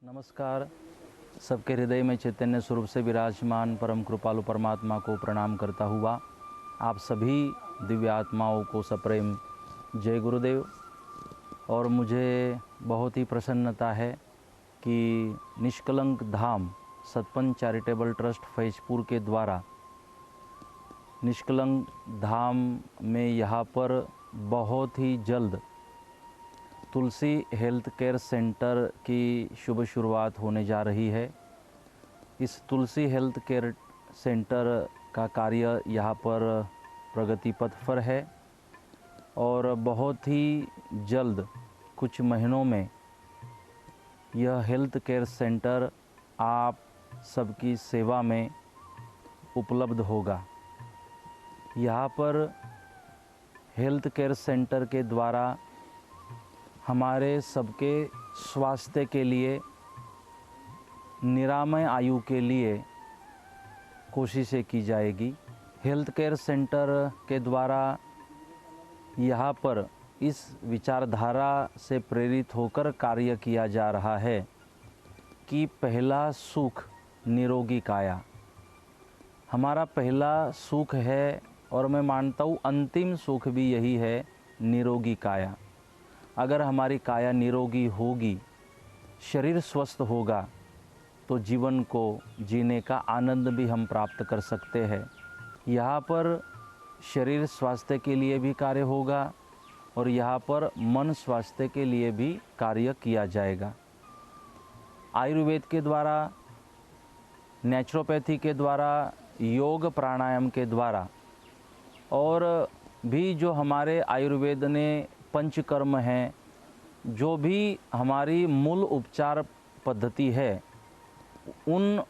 नमस्कार। सबके हृदय में चैतन्य स्वरूप से विराजमान परम कृपालु परमात्मा को प्रणाम करता हुआ आप सभी दिव्य आत्माओं को सप्रेम जय गुरुदेव। और मुझे बहुत ही प्रसन्नता है कि निष्कलंक धाम सतपंच चैरिटेबल ट्रस्ट फैजपुर के द्वारा निष्कलंक धाम में यहाँ पर बहुत ही जल्द तुलसी हेल्थ केयर सेंटर की शुभ शुरुआत होने जा रही है। इस तुलसी हेल्थ केयर सेंटर का कार्य यहाँ पर प्रगति पथ पर है और बहुत ही जल्द कुछ महीनों में यह हेल्थ केयर सेंटर आप सबकी सेवा में उपलब्ध होगा। यहाँ पर हेल्थ केयर सेंटर के द्वारा हमारे सबके स्वास्थ्य के लिए, निरामय आयु के लिए कोशिशें की जाएगी। हेल्थ केयर सेंटर के द्वारा यहाँ पर इस विचारधारा से प्रेरित होकर कार्य किया जा रहा है कि पहला सुख निरोगी काया हमारा पहला सुख है और मैं मानता हूँ अंतिम सुख भी यही है, निरोगी काया। अगर हमारी काया निरोगी होगी, शरीर स्वस्थ होगा तो जीवन को जीने का आनंद भी हम प्राप्त कर सकते हैं। यहाँ पर शरीर स्वास्थ्य के लिए भी कार्य होगा और यहाँ पर मन स्वास्थ्य के लिए भी कार्य किया जाएगा। आयुर्वेद के द्वारा, नेचुरोपैथी के द्वारा, योग प्राणायाम के द्वारा और भी जो हमारे आयुर्वेद ने पंचकर्म हैं, जो भी हमारी मूल उपचार पद्धति है, उन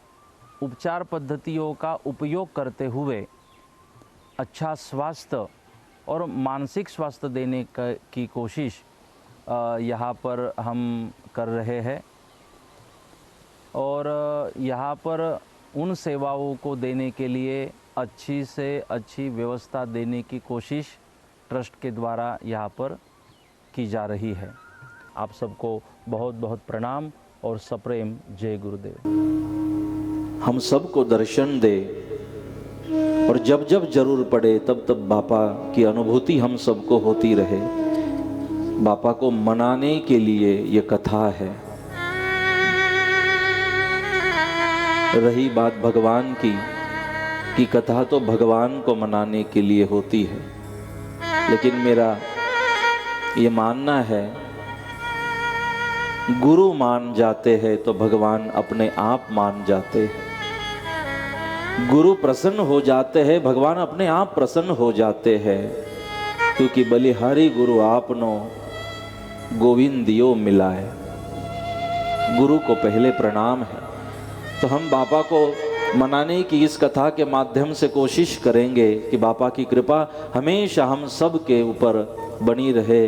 उपचार पद्धतियों का उपयोग करते हुए अच्छा स्वास्थ्य और मानसिक स्वास्थ्य देने की कोशिश यहाँ पर हम कर रहे हैं। और यहाँ पर उन सेवाओं को देने के लिए अच्छी से अच्छी व्यवस्था देने की कोशिश ट्रस्ट के द्वारा यहाँ पर की जा रही है। आप सबको बहुत बहुत प्रणाम और सप्रेम जय गुरुदेव। हम सबको दर्शन दे और जब जब जरूर पड़े तब तब बापा की अनुभूति हम सबको होती रहे। बापा को मनाने के लिए ये कथा है। रही बात भगवान की कि कथा तो भगवान को मनाने के लिए होती है, लेकिन मेरा ये मानना है गुरु मान जाते हैं तो भगवान अपने आप मान जाते हैं। गुरु प्रसन्न हो जाते हैं, भगवान अपने आप प्रसन्न हो जाते हैं, क्योंकि बलिहारी गुरु आपनो गोविंदियो मिलाए। गुरु को पहले प्रणाम है। तो हम बापा को मनाने की इस कथा के माध्यम से कोशिश करेंगे कि बापा की कृपा हमेशा हम सब के ऊपर बनी रहे,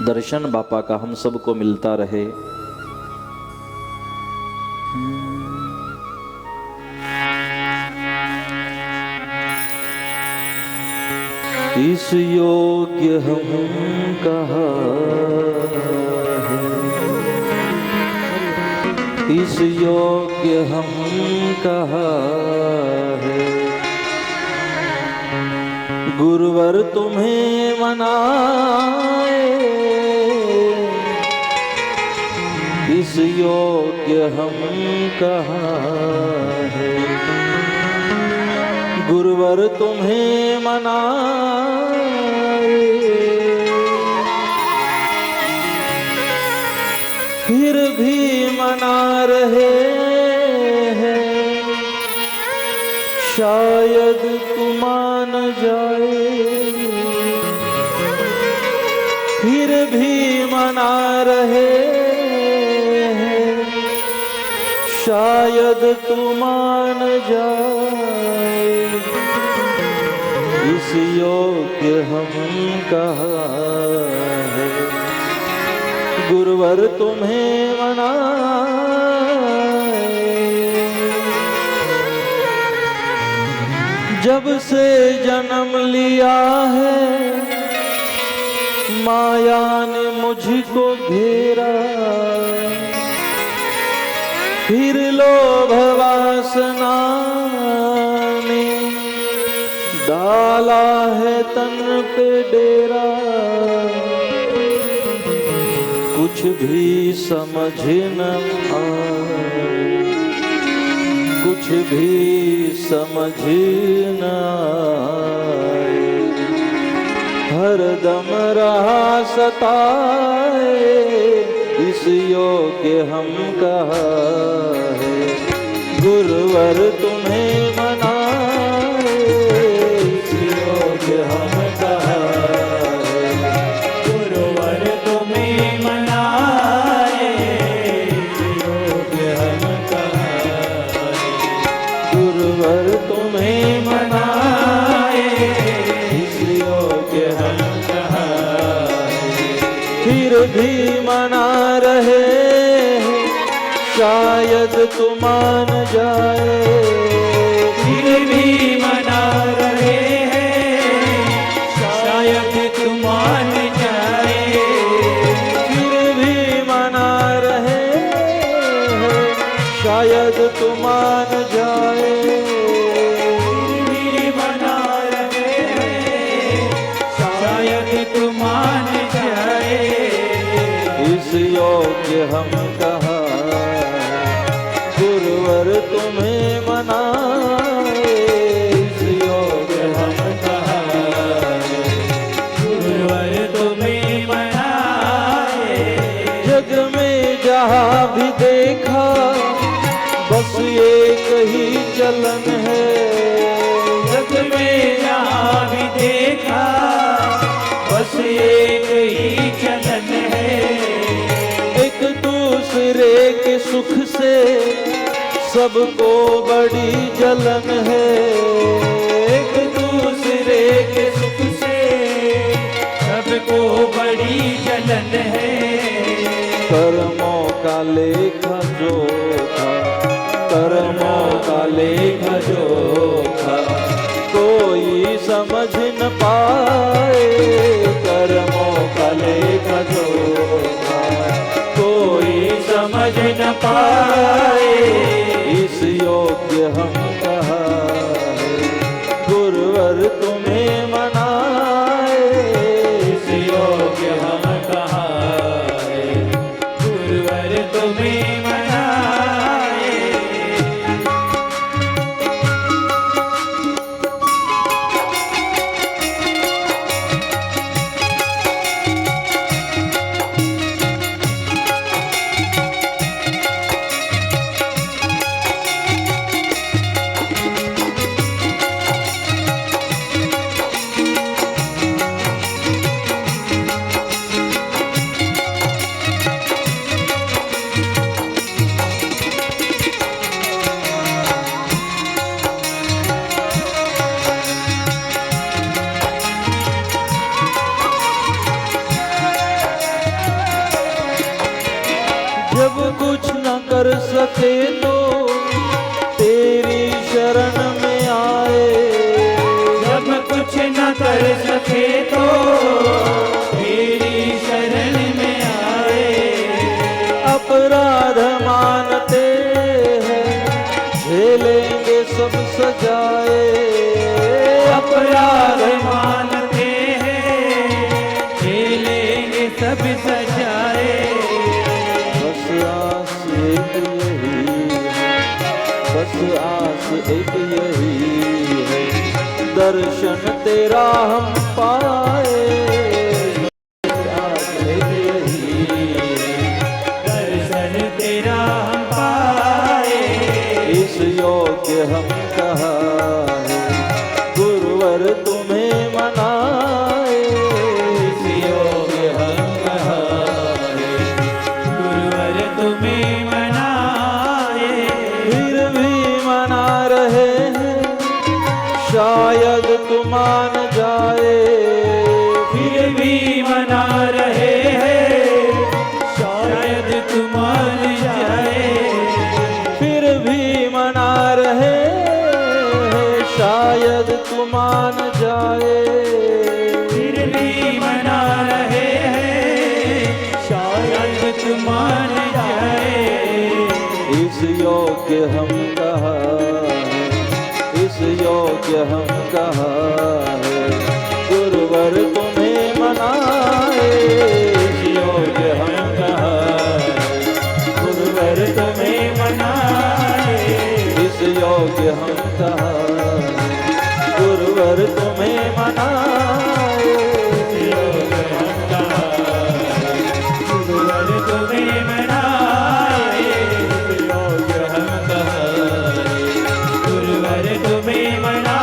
दर्शन बापा का हम सबको मिलता रहे। इस योग्य हम कहा है, इस योग्य हम कहा है, गुरुवर तुम्हें मनाए। इस योग्य हम कहा है, गुरुवर तुम्हें मनाए। फिर भी मना रहे हैं, शायद तू मान जाए। फिर भी मना रहे हैं, शायद तू मान जाए। इस योग्य हम कहा है, गुरुवर तुम्हें मनाए। जब से जन्म लिया है माया ने मुझको घेरा, फिर लोभ वासना ने डाला है तन पे डेरा, कुछ भी समझ न आए, कुछ भी समझ न आए। हरदम रहा सताए, इस योग्य हम कहा है। गुरुवर तुम्हें मनाए, इस योग्य हम कहा है। गुरुवर तुम्हें मनाए, योग्य हम कहा है। गुरुवर तुम्हें मनाए, इस योग्य हम कहा है। फिर भी मना रहे हैं, शायद तू मान जाए। फिर भी मना रहे हैं, शायद तू मान जाए। फिर भी मना रहे हैं, शायद तू मान जाए। फिर भी मना रहे हैं, शायद तू मान जाए। इस योग्य हम कहा, गुरुवर तुम्हें मनाए, इस योग्य हम कहा। गुरुवर तुम्हें मनाए। जग में जहाँ भी देखा, बस एक ही चलन है। जग में जहाँ भी देखा, बस एक ही चलन है। एक दूसरे के सुख से सबको बड़ी जलन है। एक दूसरे के सुख से सबको बड़ी जलन है। कर्मों का लेखा जोखा, कर्मों का लेखा जोखा कोई समझ न पाए। कर्मों का लेखा जोखा कोई समझ न पाए। इस योग्य हम कहा है, गुरुवर तुम्हें मनाए। इस योग्य हम कहा है, गुरुवर तुम्हें मनाए। जब कुछ न कर सके तो तेरी शरण में आए। जब कुछ न कर सके तो तेरी शरण में आए। अपराध मानते हैं, झेलेंगे सब सजाए। अपराध मानते हैं, झेलेंगे सब सजाए। बस आस एक यही है, बस आस एक यही है, दर्शन तेरा हम पाए। बस आस एक यही है, दर्शन तेरा हम पाए। इस योग्य हम कहा है, गुरुवर तुम्हें मनाए। इस योग्य हम कहा है, गुरुवर तुम्हें मनाए। फिर भी मना रहे हैं, शायद तू मान जाए। फिर भी मना रहे हैं, शायद तू मान जाए। फिर भी मना रहे हैं, शायद तू मान जाए। फिर भी मना रहे हैं, शायद तू मान जाए। इस योग्य हम कहाँ है, इस योग्य हम कहाँ है, गुरुवर तुम्हें मनाए। इस योग्य हम कहाँ है, गुरुवर तुम्हें मनाए। इस योग्य हम कहाँ है, गुरुवर तुम्हें मनाए। योग्य हम कहाँ है, गुरुवर तुम्हें मनाए। योग्य हम कहाँ है, गुरुवर तुम्हें मनाए।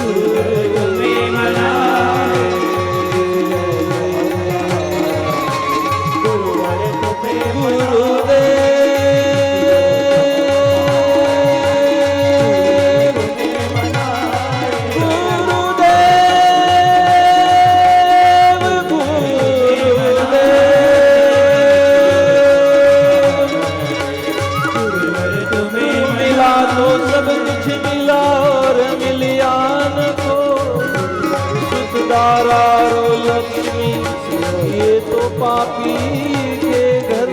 गुरुवर तुम्हें मनाए। योग्य हम कहाँ है, गुरुवर तुम्हें मनाए। गुरुवर तुम्हें गुरुवर तुम्हें मिला तो सब कुछ मिला और मिलियान को सुखदारा रो लक्ष्मी, ये तो पापी के घर।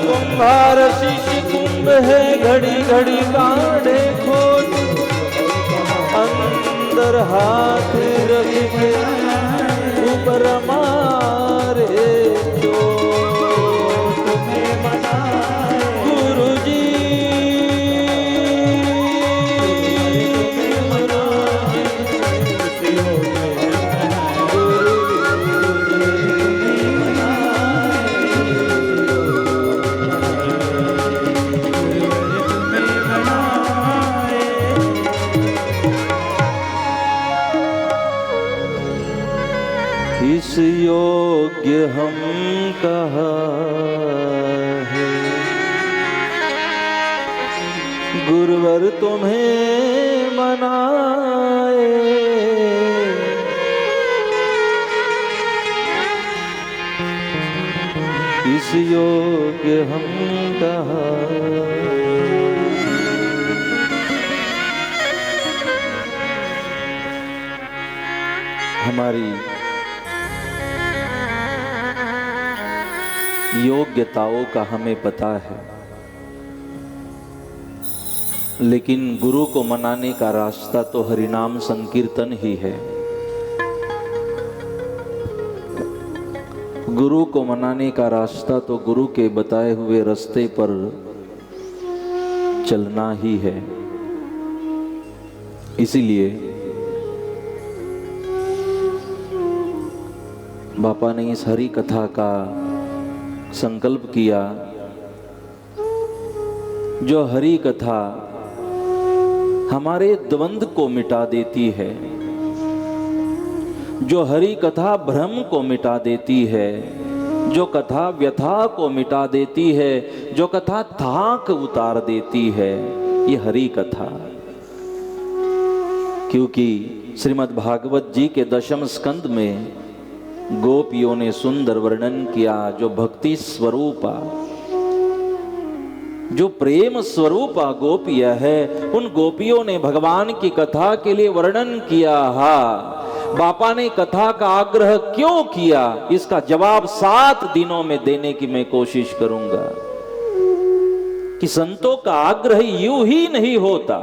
कुंभार शिशि कुंभ है, घड़ी घड़ी काढ़े खोट, अंदर हाथ रख के ऊपर मारे चोट। तुम्हें मनाए। गुरुजी इस योग्य हम कहाँ है, गुरुवर तुम्हें मनाए। इस योग्य हम कहाँ हमारी योग्यताओं का हमें पता है, लेकिन गुरु को मनाने का रास्ता तो हरिनाम संकीर्तन ही है। गुरु को मनाने का रास्ता तो गुरु के बताए हुए रास्ते पर चलना ही है। इसीलिए बापा ने इस हरि कथा का संकल्प किया। जो हरि कथा हमारे द्वंद्व को मिटा देती है, जो हरि कथा भ्रम को मिटा देती है, जो कथा व्यथा को मिटा देती है, जो कथा थाक उतार देती है, ये हरि कथा। क्योंकि श्रीमद् भागवत जी के दशम स्कंद में गोपियों ने सुंदर वर्णन किया। जो भक्ति स्वरूपा, जो प्रेम स्वरूपा गोपिया है, उन गोपियों ने भगवान की कथा के लिए वर्णन किया। बापा ने कथा का आग्रह क्यों किया, इसका जवाब 7 दिनों में देने की मैं कोशिश करूंगा। कि संतों का आग्रह यूं ही नहीं होता।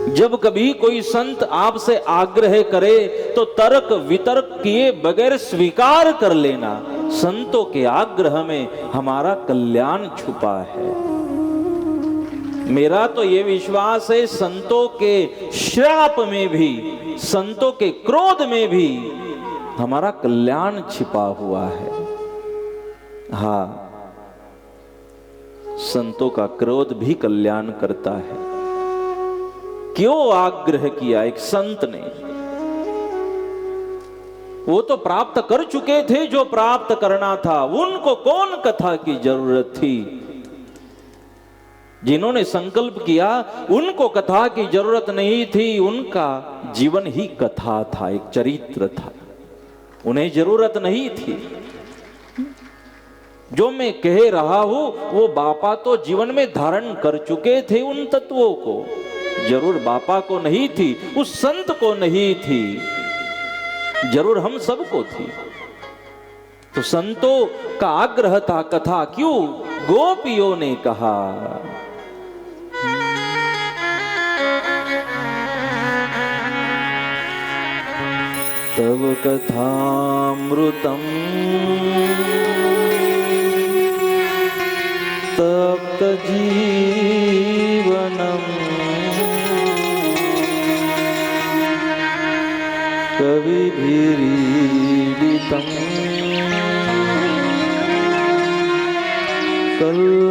जब कभी कोई संत आपसे आग्रह करे तो तर्क वितर्क किए बगैर स्वीकार कर लेना। संतों के आग्रह में हमारा कल्याण छुपा है। मेरा तो ये विश्वास है, संतों के श्राप में भी, संतों के क्रोध में भी हमारा कल्याण छिपा हुआ है। हाँ, संतों का क्रोध भी कल्याण करता है। क्यों आग्रह किया एक संत ने? वो तो प्राप्त कर चुके थे जो प्राप्त करना था, उनको कौन कथा की जरूरत थी? जिन्होंने संकल्प किया उनको कथा की जरूरत नहीं थी, उनका जीवन ही कथा था, एक चरित्र था, उन्हें जरूरत नहीं थी। जो मैं कह रहा हूं वो बापा तो जीवन में धारण कर चुके थे उन तत्वों को। जरूर बापा को नहीं थी, उस संत को नहीं थी, जरूर हम सबको थी। तो संतों का आग्रह था, कथा क्यों गोपियों ने कहा। तव कथामृतम तप्त जीवनम कविभिरीडितम् कल्मषापहम्।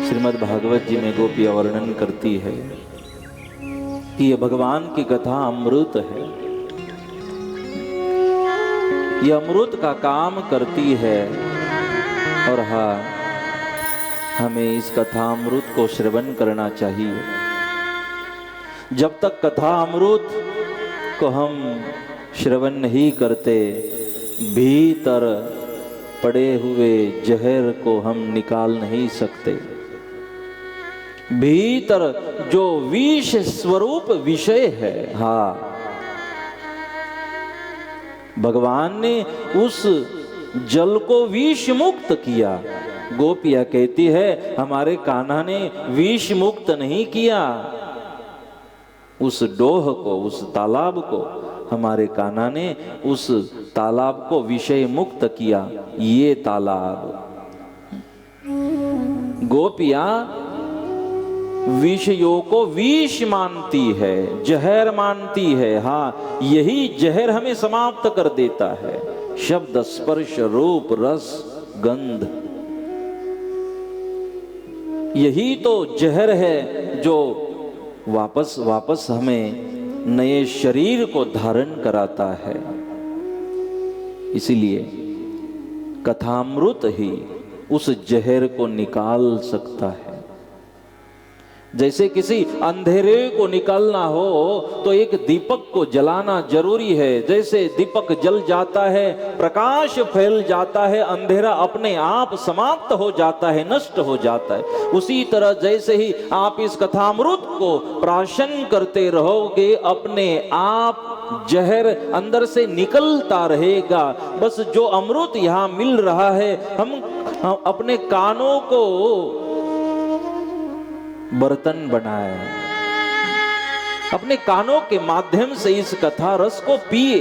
श्रीमद् भागवत जी में गोपियां वर्णन करती है कि यह भगवान की कथा अमृत है, यह अमृत का काम करती है। और हाँ, हमें इस कथा अमृत को श्रवण करना चाहिए। जब तक कथा अमृत को हम श्रवण नहीं करते, भीतर पड़े हुए जहर को हम निकाल नहीं सकते। भीतर जो विष स्वरूप विषय है, हाँ, भगवान ने उस जल को विष मुक्त किया। गोपियां कहती है हमारे कान्हा ने विष मुक्त नहीं किया, उस डोह को, उस तालाब को, हमारे कान्हा ने उस तालाब को विषय मुक्त किया। ये तालाब गोपियां विषयों को विष मानती है, जहर मानती है। हाँ, यही जहर हमें समाप्त कर देता है। शब्द स्पर्श रूप रस गंध, यही तो जहर है जो वापस वापस हमें नए शरीर को धारण कराता है। इसीलिए कथामृत ही उस जहर को निकाल सकता है। जैसे किसी अंधेरे को निकालना हो तो एक दीपक को जलाना जरूरी है। जैसे दीपक जल जाता है, प्रकाश फैल जाता है, अंधेरा अपने आप समाप्त हो जाता है, नष्ट हो जाता है। उसी तरह जैसे ही आप इस कथामृत को प्राशन करते रहोगे, अपने आप जहर अंदर से निकलता रहेगा। बस जो अमृत यहाँ मिल रहा है, हम अपने कानों को बर्तन बनाए, अपने कानों के माध्यम से इस कथा रस को पिए,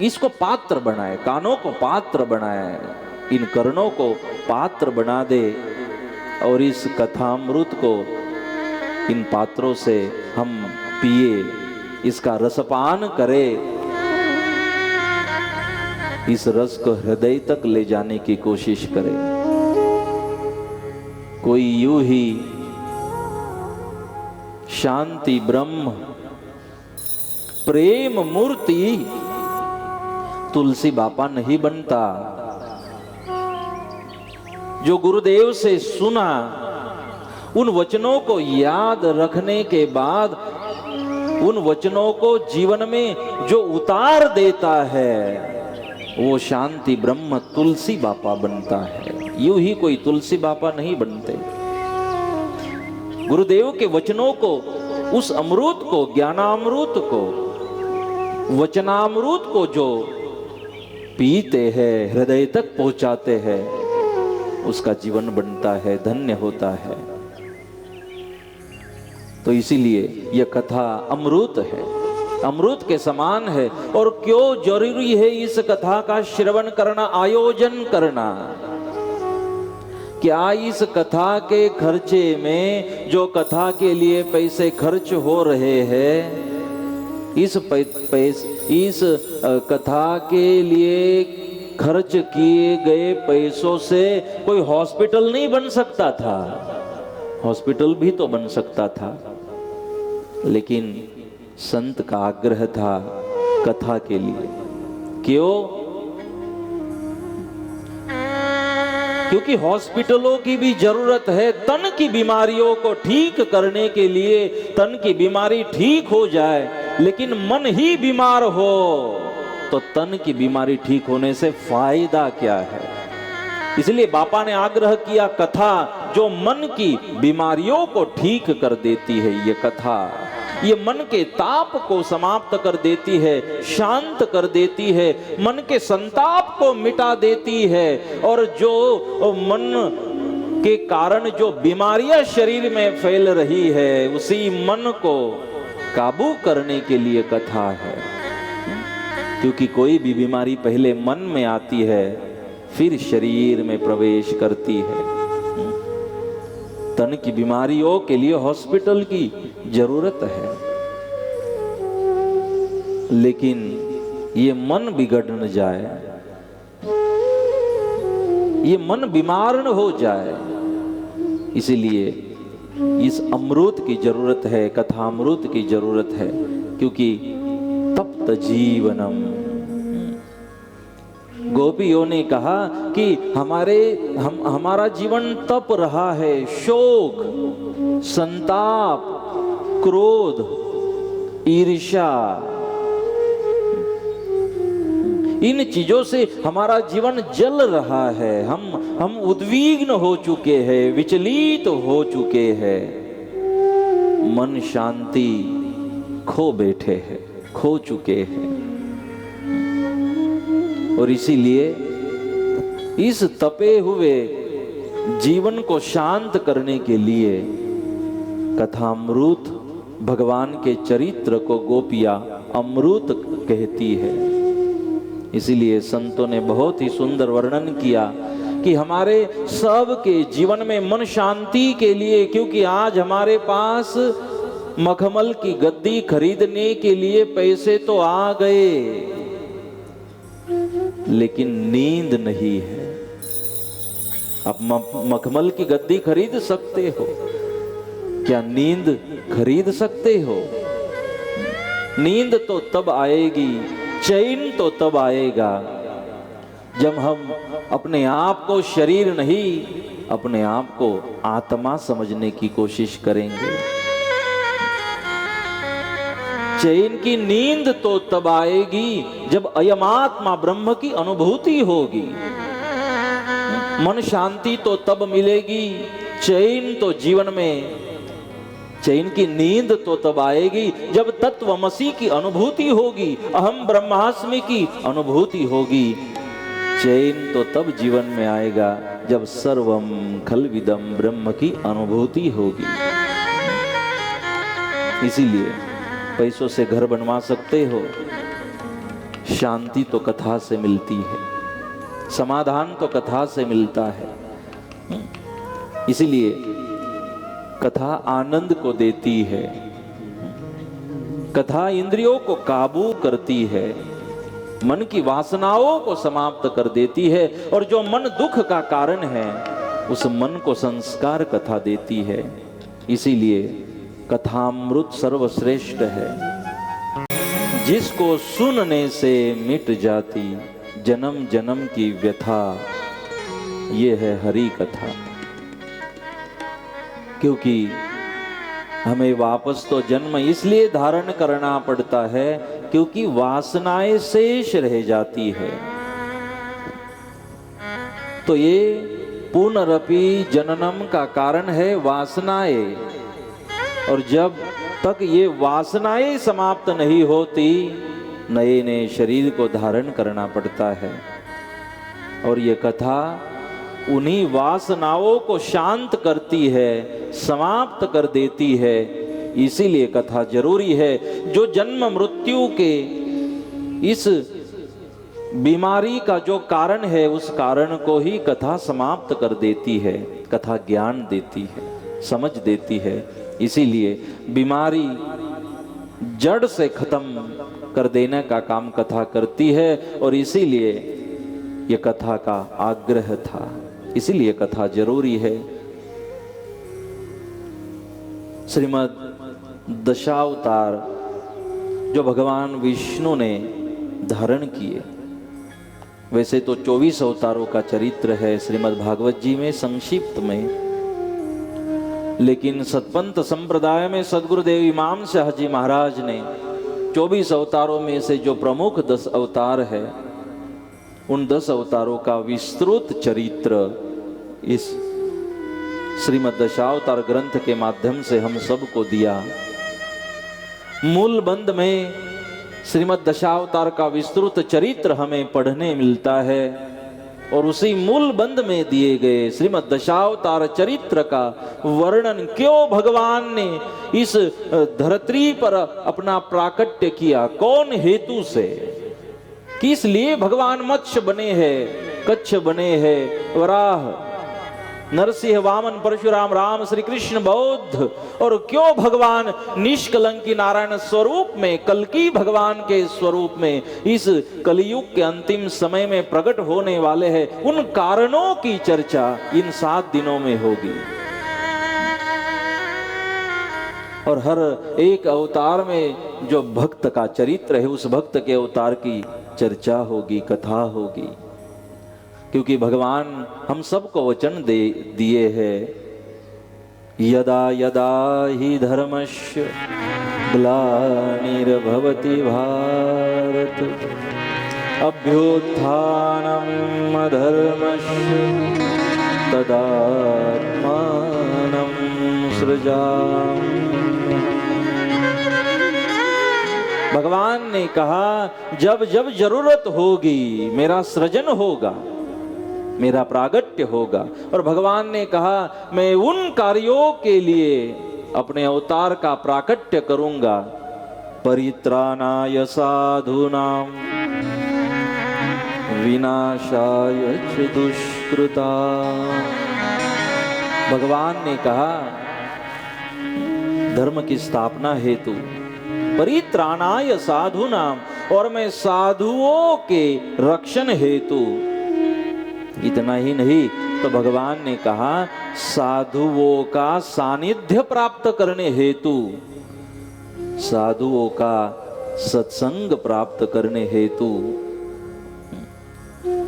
इसको पात्र बनाए, कानों को पात्र बनाए, इन कर्णों को पात्र बना दे और इस कथामृत को इन पात्रों से हम पिए, इसका रसपान करें, इस रस को हृदय तक ले जाने की कोशिश करें। कोई यूं ही शांति ब्रह्म प्रेम मूर्ति तुलसी बापा नहीं बनता। जो गुरुदेव से सुना, उन वचनों को याद रखने के बाद उन वचनों को जीवन में जो उतार देता है, वो शांति ब्रह्म तुलसी बापा बनता है। यूं ही कोई तुलसी बापा नहीं बनते। गुरुदेव के वचनों को, उस अमृत को, ज्ञानामृत को, वचनामृत को जो पीते हैं, हृदय तक पहुंचाते हैं, उसका जीवन बनता है, धन्य होता है। तो इसीलिए यह कथा अमृत है, अमृत के समान है। और क्यों जरूरी है इस कथा का श्रवण करना, आयोजन करना? क्या इस कथा के खर्चे में, जो कथा के लिए पैसे खर्च हो रहे हैं, इस कथा के लिए खर्च किए गए पैसों से कोई हॉस्पिटल नहीं बन सकता था? हॉस्पिटल भी तो बन सकता था, लेकिन संत का आग्रह था कथा के लिए। क्यों? क्योंकि हॉस्पिटलों की भी जरूरत है तन की बीमारियों को ठीक करने के लिए। तन की बीमारी ठीक हो जाए, लेकिन मन ही बीमार हो तो तन की बीमारी ठीक होने से फायदा क्या है। इसलिए बापा ने आग्रह किया, कथा जो मन की बीमारियों को ठीक कर देती है, ये कथा ये मन के ताप को समाप्त कर देती है, शांत कर देती है, मन के संताप को मिटा देती है। और जो मन के कारण जो बीमारियां शरीर में फैल रही है, उसी मन को काबू करने के लिए कथा है। क्योंकि कोई भी बीमारी पहले मन में आती है, फिर शरीर में प्रवेश करती है। तन की बीमारियों के लिए हॉस्पिटल की जरूरत है, लेकिन ये मन बिगड़ न जाए, ये मन बीमार न हो जाए, इसीलिए इस अमृत की जरूरत है, कथामृत की जरूरत है। क्योंकि तप्त जीवनम, गोपियों ने कहा कि हमारा जीवन तप रहा है, शोक, संताप, क्रोध, ईर्ष्या, इन चीजों से हमारा जीवन जल रहा है। हम उद्विग्न हो चुके हैं, विचलित हो चुके हैं, मन शांति खो बैठे हैं, खो चुके हैं। और इसीलिए इस तपे हुए जीवन को शांत करने के लिए कथामृत, भगवान के चरित्र को गोपियां अमृत कहती है। इसीलिए संतों ने बहुत ही सुंदर वर्णन किया कि हमारे सबके जीवन में मन शांति के लिए, क्योंकि आज हमारे पास मखमल की गद्दी खरीदने के लिए पैसे तो आ गए, लेकिन नींद नहीं है। आप मखमल की गद्दी खरीद सकते हो, क्या नींद खरीद सकते हो? नींद तो तब आएगी, चैन तो तब आएगा जब हम अपने आप को शरीर नहीं, अपने आप को आत्मा समझने की कोशिश करेंगे। चैन की नींद तो तब आएगी जब अयम आत्मा ब्रह्म की अनुभूति होगी। मन शांति तो तब मिलेगी, चैन तो जीवन में, चैन की नींद तो तब आएगी जब तत्वमसी की अनुभूति होगी, अहम ब्रह्मास्मि की अनुभूति होगी। चैन तो तब जीवन में आएगा जब सर्वम खलविदम ब्रह्म की अनुभूति होगी। इसीलिए पैसों से घर बनवा सकते हो, शांति तो कथा से मिलती है, समाधान तो कथा से मिलता है। इसीलिए कथा आनंद को देती है, कथा इंद्रियों को काबू करती है, मन की वासनाओं को समाप्त कर देती है, और जो मन दुख का कारण है उस मन को संस्कार कथा देती है। इसीलिए कथामृत सर्वश्रेष्ठ है, जिसको सुनने से मिट जाती जन्म जन्म की व्यथा, ये है हरि कथा। क्योंकि हमें वापस तो जन्म इसलिए धारण करना पड़ता है क्योंकि वासनाएं शेष रह जाती है। तो ये पुनरपि जननम का कारण है वासनाएं, और जब तक ये वासनाएं समाप्त नहीं होती, नए नए शरीर को धारण करना पड़ता है। और ये कथा उन्हीं वासनाओं को शांत करती है, समाप्त कर देती है। इसीलिए कथा जरूरी है। जो जन्म मृत्यु के इस बीमारी का जो कारण है, उस कारण को ही कथा समाप्त कर देती है, कथा ज्ञान देती है, समझ देती है। इसीलिए बीमारी जड़ से खत्म कर देने का काम कथा करती है, और इसीलिए ये कथा का आग्रह था, इसीलिए कथा जरूरी है। श्रीमद् दशावतार जो भगवान विष्णु ने धारण किए, वैसे तो 24 अवतारों का चरित्र है श्रीमद् भागवत जी में संक्षिप्त में, लेकिन सतपंथ संप्रदाय में सदगुरुदेव इमाम शाह जी महाराज ने 24 अवतारों में से जो प्रमुख 10 अवतार है, उन 10 अवतारों का विस्तृत चरित्र इस श्रीमद् दशावतार ग्रंथ के माध्यम से हम सबको दिया। मूल बंद में श्रीमद् दशावतार का विस्तृत चरित्र हमें पढ़ने मिलता है और उसी मूल बंद में दिए गए श्रीमद् दशावतार चरित्र का वर्णन क्यों भगवान ने इस धरती पर अपना प्राकट्य किया, कौन हेतु से, किस लिए भगवान मत्स्य बने हैं, कच्छ बने हैं, वराह, नरसिंह, वामन, परशुराम, राम, श्री कृष्ण, बौद्ध, और क्यों भगवान निष्कलंकी नारायण स्वरूप में, कल्कि भगवान के स्वरूप में इस कलियुग के अंतिम समय में प्रकट होने वाले हैं, उन कारणों की चर्चा इन 7 दिनों में होगी। और हर एक अवतार में जो भक्त का चरित्र है, उस भक्त के अवतार की चर्चा होगी, कथा होगी, क्योंकि भगवान हम सबको वचन दिए हैं, यदा यदा ही धर्मस्य ग्लानिर्भवति भारत अभ्युत्थानम् अधर्मस्य तदात्मानं सृजामि। भगवान ने कहा जब जब जरूरत होगी मेरा सृजन होगा, मेरा प्रागट्य होगा। और भगवान ने कहा मैं उन कार्यों के लिए अपने अवतार का प्राकट्य करूंगा, परित्राणाय साधूनां विनाशाय च दुष्कृता। भगवान ने कहा धर्म की स्थापना हेतु, परित्राणाय साधूनां, और मैं साधुओं के रक्षण हेतु। इतना ही नहीं तो भगवान ने कहा साधुओं का सानिध्य प्राप्त करने हेतु, साधुओं का सत्संग प्राप्त करने हेतु।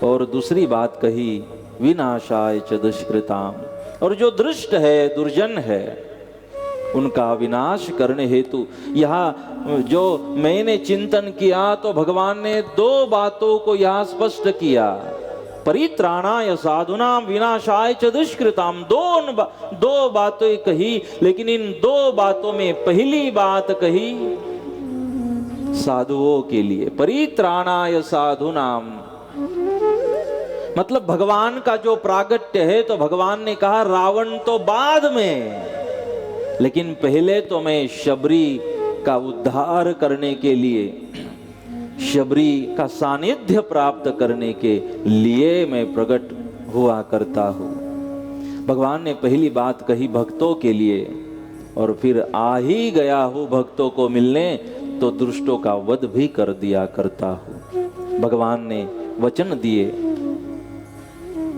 और दूसरी बात कही विनाशाय च दुष्कृताम, और जो दुष्ट है, दुर्जन है, उनका विनाश करने हेतु। यहाँ जो मैंने चिंतन किया तो भगवान ने 2 बातों को यहाँ स्पष्ट किया, परित्राणाय साधूनां विनाशाय च दुष्कृताम। 2 बातें कही, लेकिन इन 2 बातों में पहली बात कही साधुओं के लिए, परित्राणाय साधूनां, मतलब भगवान का जो प्रागट्य है तो भगवान ने कहा रावण तो बाद में, लेकिन पहले तो मैं शबरी का उद्धार करने के लिए, शबरी का सानिध्य प्राप्त करने के लिए मैं प्रकट हुआ करता हूं। भगवान ने पहली बात कही भक्तों के लिए, और फिर आ ही गया हूं भक्तों को मिलने तो दुष्टों का वध भी कर दिया करता हूं। भगवान ने वचन दिए।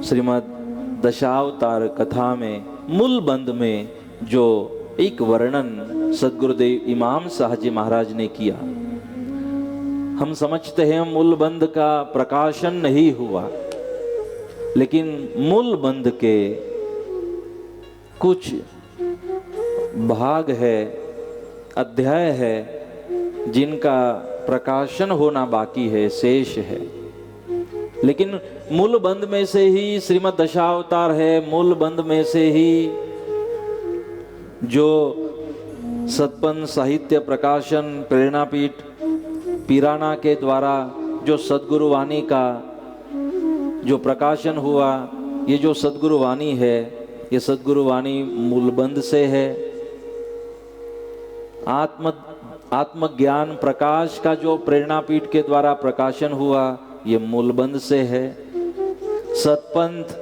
श्रीमद् दशावतार कथा में मूल बंद में जो एक वर्णन सदगुरुदेव इमाम शाह जी महाराज ने किया, हम समझते हैं मूल बंद का प्रकाशन नहीं हुआ, लेकिन मूल बंद के कुछ भाग है, अध्याय है, जिनका प्रकाशन होना बाकी है, शेष है। लेकिन मूल बंद में से ही श्रीमद् दशावतार है, मूल बंद में से ही जो सतपंथ साहित्य प्रकाशन प्रेरणापीठ पीराना के द्वारा जो सदगुरु वाणी का जो प्रकाशन हुआ, ये जो सदगुरु वाणी है, ये सदगुरु वाणी मूलबंद से है। आत्मज्ञान प्रकाश का जो प्रेरणापीठ के द्वारा प्रकाशन हुआ, ये मूलबंद से है। सतपंथ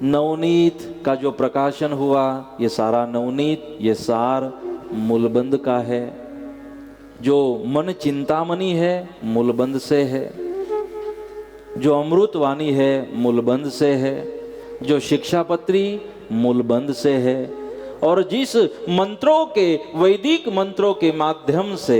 नवनीत का जो प्रकाशन हुआ, ये सारा नवनीत, ये सार मूलबंद का है। जो मन चिंतामणि है मूलबंद से है, जो अमृतवाणी है मूलबंद से है, जो शिक्षापत्री मूलबंद से है, और जिस मंत्रों के, वैदिक मंत्रों के माध्यम से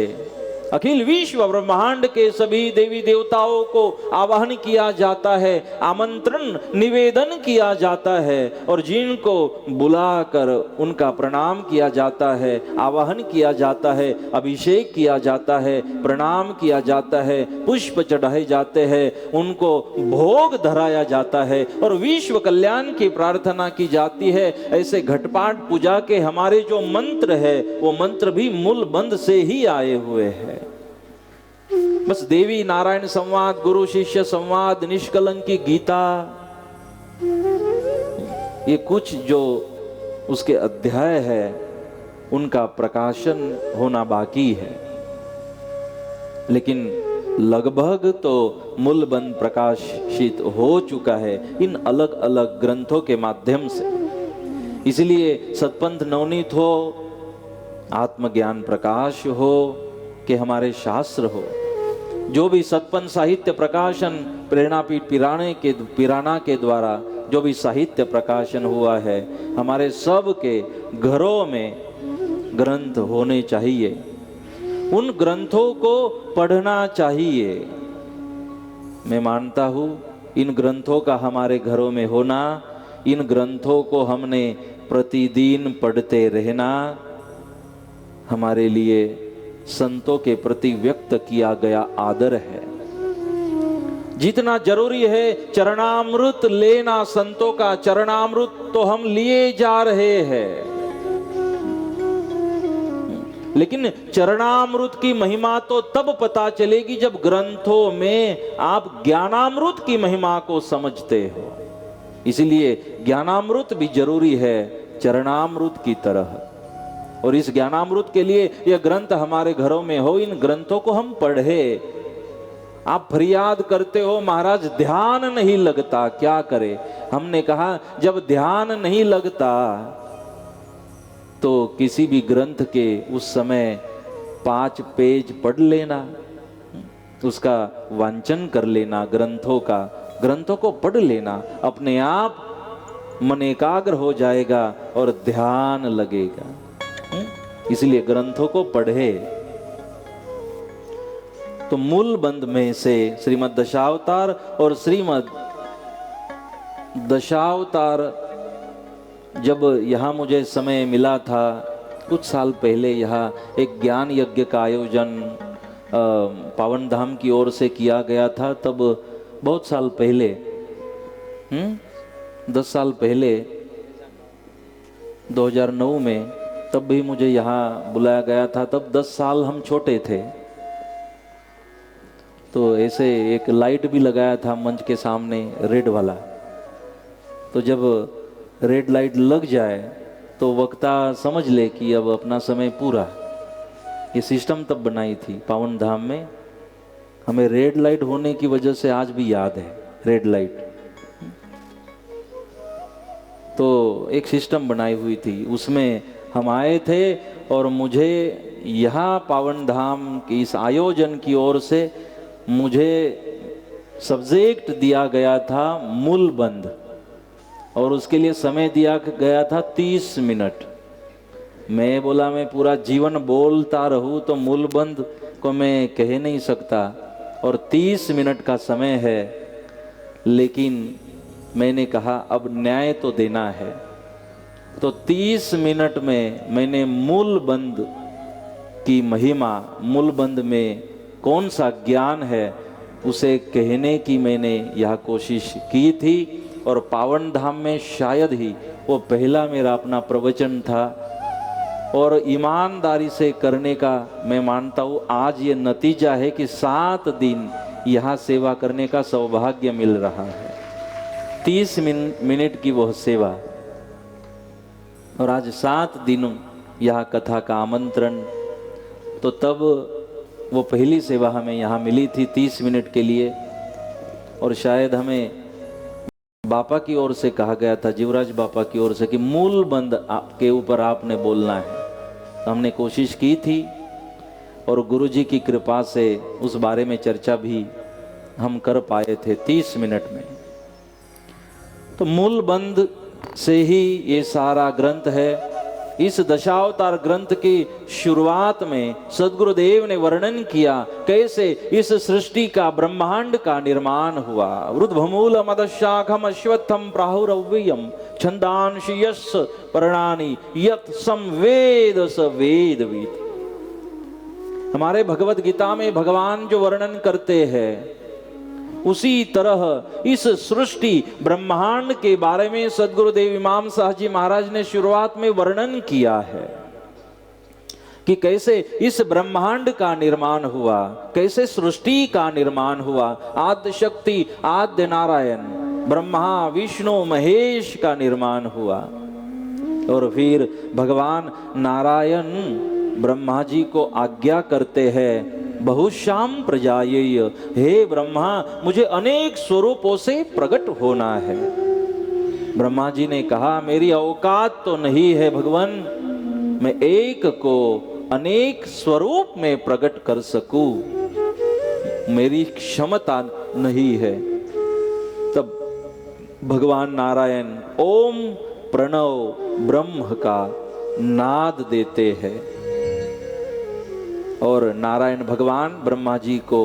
अखिल विश्व ब्रह्मांड के सभी देवी देवताओं को आवाहन किया जाता है, आमंत्रण निवेदन किया जाता है और जिनको बुलाकर उनका प्रणाम किया जाता है, आवाहन किया जाता है, अभिषेक किया जाता है, प्रणाम किया जाता है, पुष्प चढ़ाए जाते हैं, उनको भोग धराया जाता है और विश्व कल्याण की प्रार्थना की जाती है। ऐसे घटपाट पूजा के हमारे जो मंत्र है वो मंत्र भी मूल बंध से ही आए हुए हैं। बस देवी नारायण संवाद, गुरु शिष्य संवाद, निष्कलंक की गीता, ये कुछ जो उसके अध्याय है उनका प्रकाशन होना बाकी है, लेकिन लगभग तो मूल बंध प्रकाशित हो चुका है इन अलग अलग ग्रंथों के माध्यम से। इसलिए सतपंथ नवनीत हो, आत्मज्ञान प्रकाश हो कि हमारे शास्त्र हो, जो भी सतपंथ साहित्य प्रकाशन प्रेरणापीठ पिराना के द्वारा जो भी साहित्य प्रकाशन हुआ है, हमारे सब के घरों में ग्रंथ होने चाहिए, उन ग्रंथों को पढ़ना चाहिए। मैं मानता हूँ इन ग्रंथों का हमारे घरों में होना, इन ग्रंथों को हमने प्रतिदिन पढ़ते रहना हमारे लिए संतों के प्रति व्यक्त किया गया आदर है। जितना जरूरी है चरणामृत लेना संतों का, चरणामृत तो हम लिए जा रहे हैं, लेकिन चरणामृत की महिमा तो तब पता चलेगी जब ग्रंथों में आप ज्ञानामृत की महिमा को समझते हो। इसलिए ज्ञानामृत भी जरूरी है चरणामृत की तरह, और इस ज्ञानामृत के लिए यह ग्रंथ हमारे घरों में हो, इन ग्रंथों को हम पढ़े। आप फरियाद करते हो महाराज ध्यान नहीं लगता, क्या करे? हमने कहा जब ध्यान नहीं लगता तो किसी भी ग्रंथ के उस समय 5 पेज पढ़ लेना, उसका वांचन कर लेना, ग्रंथों को पढ़ लेना, अपने आप मन एकाग्र हो जाएगा और ध्यान लगेगा। इसलिए ग्रंथों को पढ़े। तो मूल बंध में से श्रीमद् दशावतार और श्रीमद् दशावतार जब यहाँ मुझे समय मिला था, कुछ साल पहले यहाँ एक ज्ञान यज्ञ का आयोजन पावन धाम की ओर से किया गया था। तब बहुत साल पहले 10 साल पहले 2009 में, तब भी मुझे यहाँ बुलाया गया था। तब 10 साल हम छोटे थे, तो ऐसे एक लाइट भी लगाया था मंच के सामने, रेड वाला। तो जब रेड लाइट लग जाए तो वक्ता समझ ले कि अब अपना समय पूरा। ये सिस्टम तब बनाई थी पावन धाम में। हमें रेड लाइट होने की वजह से आज भी याद है रेड लाइट। तो एक सिस्टम बनाई हुई थी, उसमें हम आए थे और मुझे यहाँ पावन धाम के इस आयोजन की ओर से मुझे सब्जेक्ट दिया गया था मूल बंध, और उसके लिए समय दिया गया था 30 मिनट। मैं बोला मैं पूरा जीवन बोलता रहूं तो मूल बंध को मैं कह नहीं सकता, और 30 मिनट का समय है। लेकिन मैंने कहा अब न्याय तो देना है, तो 30 मिनट में मैंने मूल बंध की महिमा, मूल बंध में कौन सा ज्ञान है उसे कहने की मैंने यह कोशिश की थी। और पावन धाम में शायद ही वो पहला मेरा अपना प्रवचन था, और ईमानदारी से करने का मैं मानता हूँ आज ये नतीजा है कि 7 दिन यहाँ सेवा करने का सौभाग्य मिल रहा है। 30 मिनट की वह सेवा, और आज 7 दिन यहाँ कथा का आमंत्रण। तो तब वो पहली सेवा हमें यहाँ मिली थी 30 मिनट के लिए, और शायद हमें बापा की ओर से कहा गया था, जीवराज बापा की ओर से, कि मूल बंध के ऊपर आपने बोलना है। तो हमने कोशिश की थी और गुरुजी की कृपा से उस बारे में चर्चा भी हम कर पाए थे 30 मिनट में। तो मूल बंध से ही ये सारा ग्रंथ है। इस दशावतार ग्रंथ की शुरुआत में सद्गुरुदेव ने वर्णन किया कैसे इस सृष्टि का ब्रह्मांड का निर्माण हुआ। वृद्धमूल मदशाखम अश्वत्थम प्राहुरव्ययम छंदांशि यस्य पर्णानि यत् संवेद स वेदवित्। हमारे भगवत गीता में भगवान जो वर्णन करते हैं उसी तरह इस सृष्टि ब्रह्मांड के बारे में सद्गुरुदेव इमाम साहब जी महाराज ने शुरुआत में वर्णन किया है कि कैसे इस ब्रह्मांड का निर्माण हुआ, कैसे सृष्टि का निर्माण हुआ। आद्य शक्ति आद्य नारायण ब्रह्मा विष्णु महेश का निर्माण हुआ और फिर भगवान नारायण ब्रह्मा जी को आज्ञा करते हैं बहुश्याम प्रजायेय, हे ब्रह्मा मुझे अनेक स्वरूपों से प्रकट होना है। ब्रह्मा जी ने कहा मेरी औकात तो नहीं है भगवान, मैं एक को अनेक स्वरूप में प्रकट कर सकूं, मेरी क्षमता नहीं है। तब भगवान नारायण ओम प्रणव ब्रह्म का नाद देते हैं और नारायण भगवान ब्रह्मा जी को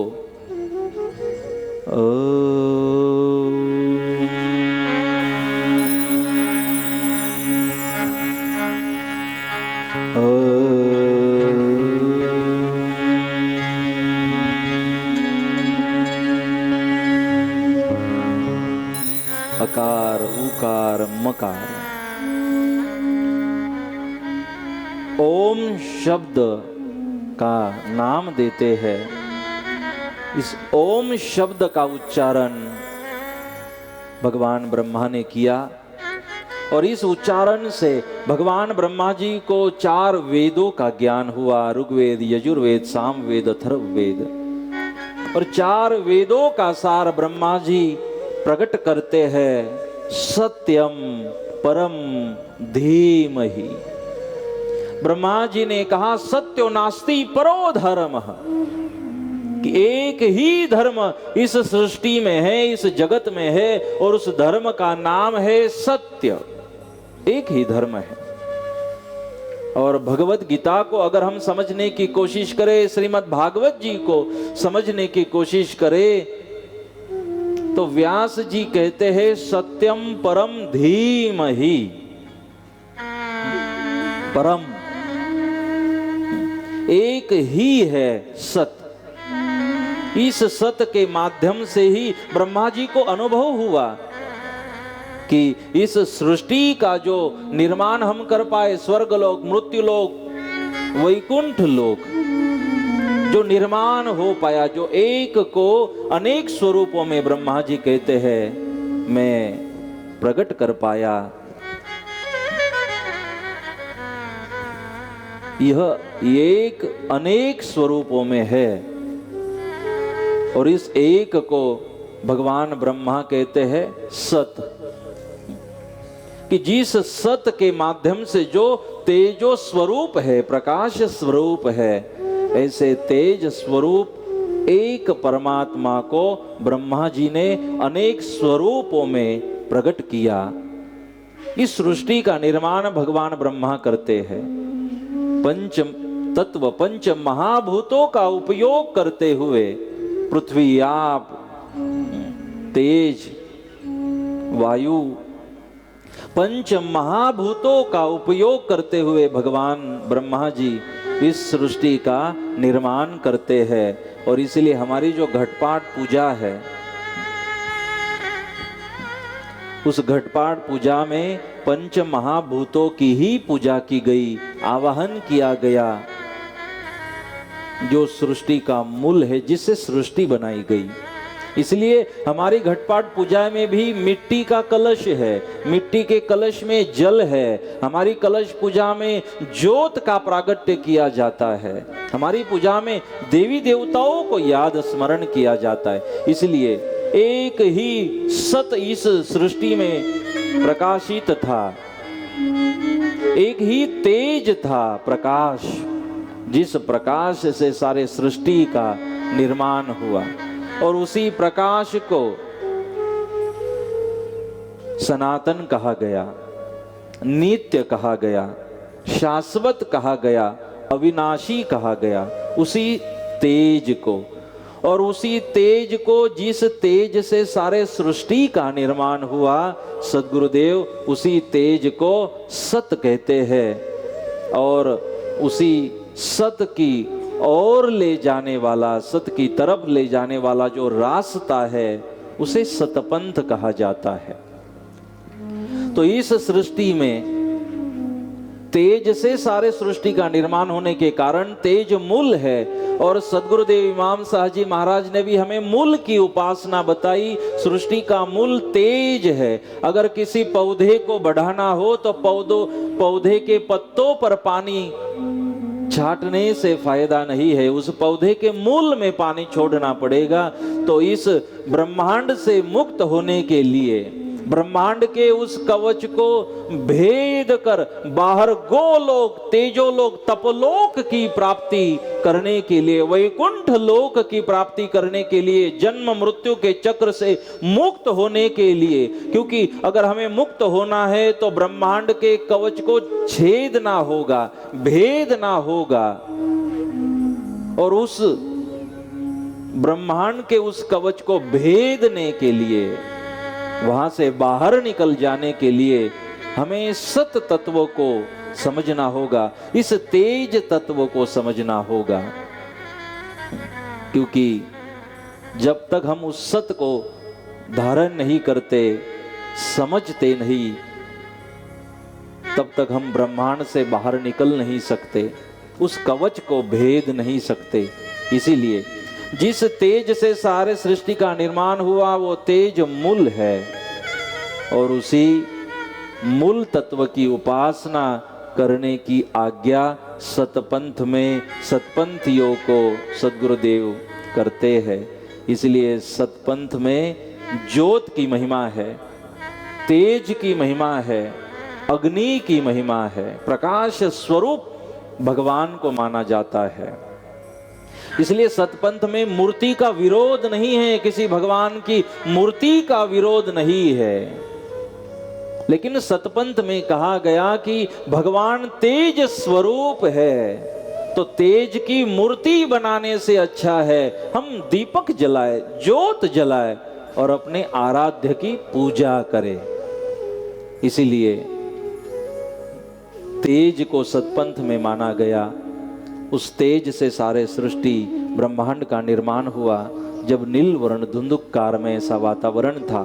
अकार उकार मकार ओम शब्द का नाम देते हैं। इस ओम शब्द का उच्चारण भगवान ब्रह्मा ने किया और इस उच्चारण से भगवान ब्रह्मा जी को 4 वेदों का ज्ञान हुआ, ऋग्वेद यजुर्वेद सामवेद अथर्ववेद। और 4 वेदों का सार ब्रह्मा जी प्रकट करते हैं सत्यम परम धीमहि। ब्रह्मा जी ने कहा सत्यो नास्ति परो धर्म, कि एक ही धर्म इस सृष्टि में है, इस जगत में है और उस धर्म का नाम है सत्य। एक ही धर्म है। और भगवत गीता को अगर हम समझने की कोशिश करें, श्रीमद् भागवत जी को समझने की कोशिश करें तो व्यास जी कहते हैं सत्यम परम धीमहि। परम एक ही है सत्य। इस सत्य के माध्यम से ही ब्रह्मा जी को अनुभव हुआ कि इस सृष्टि का जो निर्माण हम कर पाए, स्वर्गलोक मृत्युलोक वैकुंठ लोक जो निर्माण हो पाया, जो एक को अनेक स्वरूपों में ब्रह्मा जी कहते हैं मैं प्रकट कर पाया, यह एक अनेक स्वरूपों में है। और इस एक को भगवान ब्रह्मा कहते हैं सत, कि जिस सत के माध्यम से जो तेजो स्वरूप है, प्रकाश स्वरूप है, ऐसे तेज स्वरूप एक परमात्मा को ब्रह्मा जी ने अनेक स्वरूपों में प्रकट किया। इस सृष्टि का निर्माण भगवान ब्रह्मा करते हैं। पंच तत्व पंच महाभूतों का उपयोग करते हुए पृथ्वी, आप, तेज, वायु, पंच महाभूतों का उपयोग करते हुए भगवान ब्रह्मा जी इस सृष्टि का निर्माण करते हैं। और इसलिए हमारी जो घटपाट पूजा है, उस घटपाट पूजा में पंच महाभूतों की ही पूजा की गई, आवाहन किया गया, जो सृष्टि का मूल है, जिससे सृष्टि बनाई गई। इसलिए हमारी घटपाट पूजा में भी मिट्टी का कलश है, मिट्टी के कलश में जल है। हमारी कलश पूजा में ज्योत का प्रागट्य किया जाता है। हमारी पूजा में देवी देवताओं को याद स्मरण किया जाता है। इसलिए एक ही सत इस सृष्टि में प्रकाशित था, एक ही तेज था, प्रकाश, जिस प्रकाश से सारे सृष्टि का निर्माण हुआ। और उसी प्रकाश को सनातन कहा गया, नित्य कहा गया, शाश्वत कहा गया, अविनाशी कहा गया, उसी तेज को। और उसी तेज को, जिस तेज से सारे सृष्टि का निर्माण हुआ, सद्गुरुदेव उसी तेज को सत कहते हैं। और उसी सत की ओर ले जाने वाला, सत की तरफ ले जाने वाला जो रास्ता है, उसे सतपंथ कहा जाता है। तो इस सृष्टि में तेज से सारे सृष्टि का निर्माण होने के कारण तेज मूल है। और सद्गुरुदेव इमाम साहब जी महाराज ने भी हमें मूल की उपासना बताई। सृष्टि का मूल तेज है। अगर किसी पौधे को बढ़ाना हो तो पौधे के पत्तों पर पानी छाटने से फायदा नहीं है, उस पौधे के मूल में पानी छोड़ना पड़ेगा। तो इस ब्रह्मांड से मुक्त होने के लिए, ब्रह्मांड के उस कवच को भेद कर बाहर गोलोक, तेजोलोक, तपलोक की प्राप्ति करने के लिए, वैकुंठ लोक की प्राप्ति करने के लिए, जन्म मृत्यु के चक्र से मुक्त होने के लिए, क्योंकि अगर हमें मुक्त होना है तो ब्रह्मांड के कवच को छेदना होगा, भेदना होगा। और उस ब्रह्मांड के उस कवच को भेदने के लिए, वहां से बाहर निकल जाने के लिए हमें सत तत्व को समझना होगा, इस तेज तत्व को समझना होगा। क्योंकि जब तक हम उस सत को धारण नहीं करते, समझते नहीं, तब तक हम ब्रह्मांड से बाहर निकल नहीं सकते, उस कवच को भेद नहीं सकते। इसीलिए जिस तेज से सारे सृष्टि का निर्माण हुआ, वो तेज मूल है। और उसी मूल तत्व की उपासना करने की आज्ञा सतपंथ में सतपंथियों को सद्गुरुदेव करते हैं। इसलिए सतपंथ में ज्योत की महिमा है, तेज की महिमा है, अग्नि की महिमा है, प्रकाश स्वरूप भगवान को माना जाता है। इसलिए सतपंथ में मूर्ति का विरोध नहीं है, किसी भगवान की मूर्ति का विरोध नहीं है। लेकिन सतपंथ में कहा गया कि भगवान तेज स्वरूप है, तो तेज की मूर्ति बनाने से अच्छा है हम दीपक जलाए, ज्योत जलाए और अपने आराध्य की पूजा करें। इसीलिए तेज को सतपंथ में माना गया। उस तेज से सारे सृष्टि ब्रह्मांड का निर्माण हुआ। जब नील वर्ण धुंधुकार में ऐसा वातावरण था,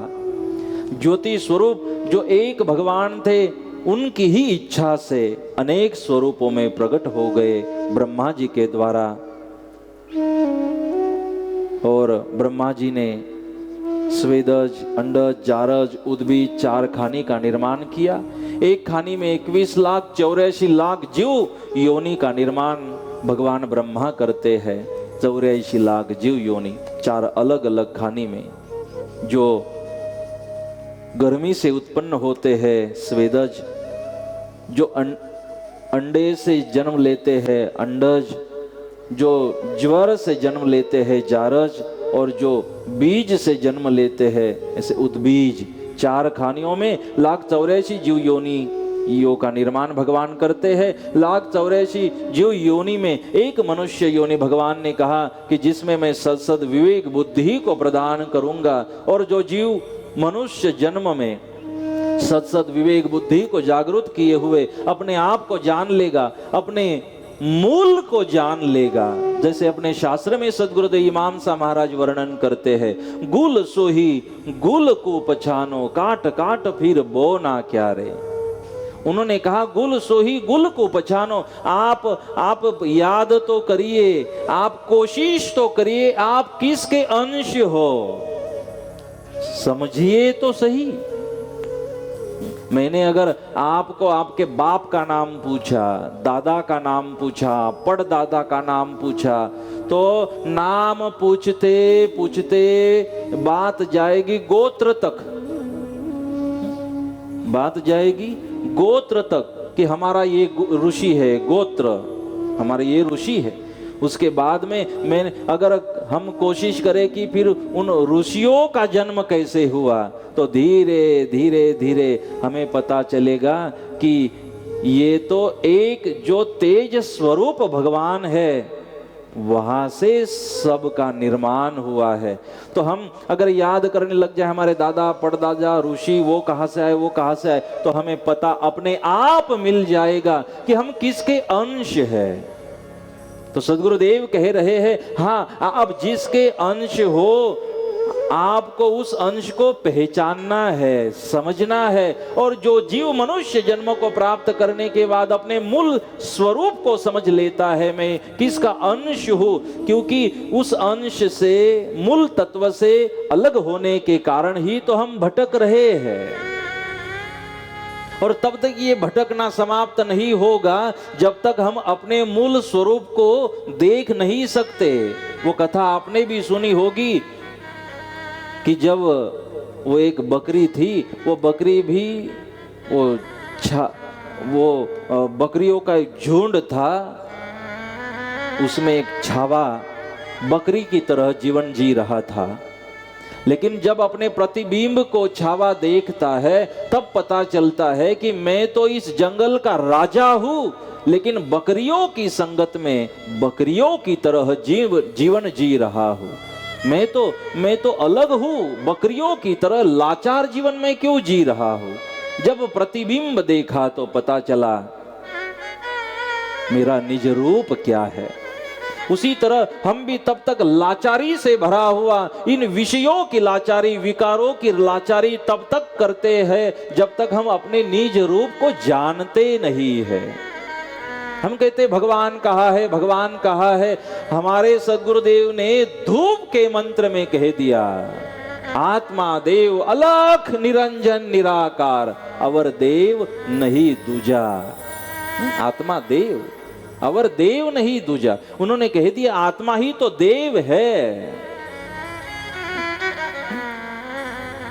ज्योति स्वरूप जो एक भगवान थे, उनकी ही इच्छा से अनेक स्वरूपों में प्रकट हो गए ब्रह्मा जी के द्वारा। और ब्रह्मा जी ने स्वेदज, अंडज, जारज, उद्भिज 4 खानी का निर्माण किया। एक खानी में 21,84,00,000 लाख जीव योनि का निर्माण भगवान ब्रह्मा करते हैं। 84 लाख जीव योनि 4 अलग अलग खानी में, जो गर्मी से उत्पन्न होते हैं स्वेदज, जो अंडे से जन्म लेते हैं अंडज, जो ज्वर से जन्म लेते हैं जारज, और जो बीज से जन्म लेते हैं ऐसे उद्बीज। 4 खानियों में 1,84,00,000 जीव योनियों का निर्माण भगवान करते हैं। 1,84,00,000 जीव योनि में एक मनुष्य योनि भगवान ने कहा कि जिसमें मैं सद विवेक बुद्धि को प्रदान करूंगा। और जो जीव मनुष्य जन्म में सद विवेक बुद्धि को जागृत किए हुए अपने आप को जान लेगा, अपने मूल को जान लेगा, जैसे अपने शास्त्र में सद्गुरुदेव इमाम साहब महाराज वर्णन करते हैं, गुल सोही गुल को पछानो, काट काट फिर बो ना क्या रे। उन्होंने कहा गुल सोही गुल को पछानो। आप याद तो करिए, आप कोशिश तो करिए, आप किसके अंश हो, समझिए तो सही। मैंने अगर आपको आपके बाप का नाम पूछा, दादा का नाम पूछा, पड़दादा का नाम पूछा, तो नाम पूछते पूछते बात जाएगी गोत्र तक, बात जाएगी गोत्र तक कि हमारा ये ऋषि है, गोत्र हमारा ये ऋषि है। उसके बाद में अगर हम कोशिश करें कि फिर उन ऋषियों का जन्म कैसे हुआ, तो धीरे धीरे धीरे हमें पता चलेगा कि ये तो एक जो तेज स्वरूप भगवान है वहां से सबका निर्माण हुआ है। तो हम अगर याद करने लग जाए हमारे दादा परदादा ऋषि वो कहां से आए वो कहां से आए, तो हमें पता अपने आप मिल जाएगा कि हम किसके अंश है। तो सद्गुरुदेव कह रहे हैं, हाँ आप जिसके अंश हो आपको उस अंश को पहचानना है, समझना है। और जो जीव मनुष्य जन्म को प्राप्त करने के बाद अपने मूल स्वरूप को समझ लेता है, मैं किसका अंश हूं, क्योंकि उस अंश से मूल तत्व से अलग होने के कारण ही तो हम भटक रहे हैं। और तब तक ये भटकना समाप्त नहीं होगा जब तक हम अपने मूल स्वरूप को देख नहीं सकते। वो कथा आपने भी सुनी होगी कि जब वो एक बकरी थी, वो बकरी भी वो बकरियों का एक झुंड था, उसमें एक छावा बकरी की तरह जीवन जी रहा था। लेकिन जब अपने प्रतिबिंब को छावा देखता है तब पता चलता है कि मैं तो इस जंगल का राजा हूं, लेकिन बकरियों की संगत में बकरियों की तरह जीवन जी रहा हूं। मैं तो अलग हूं, बकरियों की तरह लाचार जीवन में क्यों जी रहा हूं। जब प्रतिबिंब देखा तो पता चला मेरा निज रूप क्या है। उसी तरह हम भी तब तक लाचारी से भरा हुआ इन विषयों की लाचारी, विकारों की लाचारी तब तक करते हैं जब तक हम अपने निज रूप को जानते नहीं है। हम कहते भगवान कहाँ है, भगवान कहाँ है। हमारे सद्गुरुदेव ने धूप के मंत्र में कह दिया, आत्मा देव अलख निरंजन निराकार, अवर देव नहीं दूजा। आत्मा देव, अवर देव नहीं दूजा। उन्होंने कह दिया आत्मा ही तो देव है,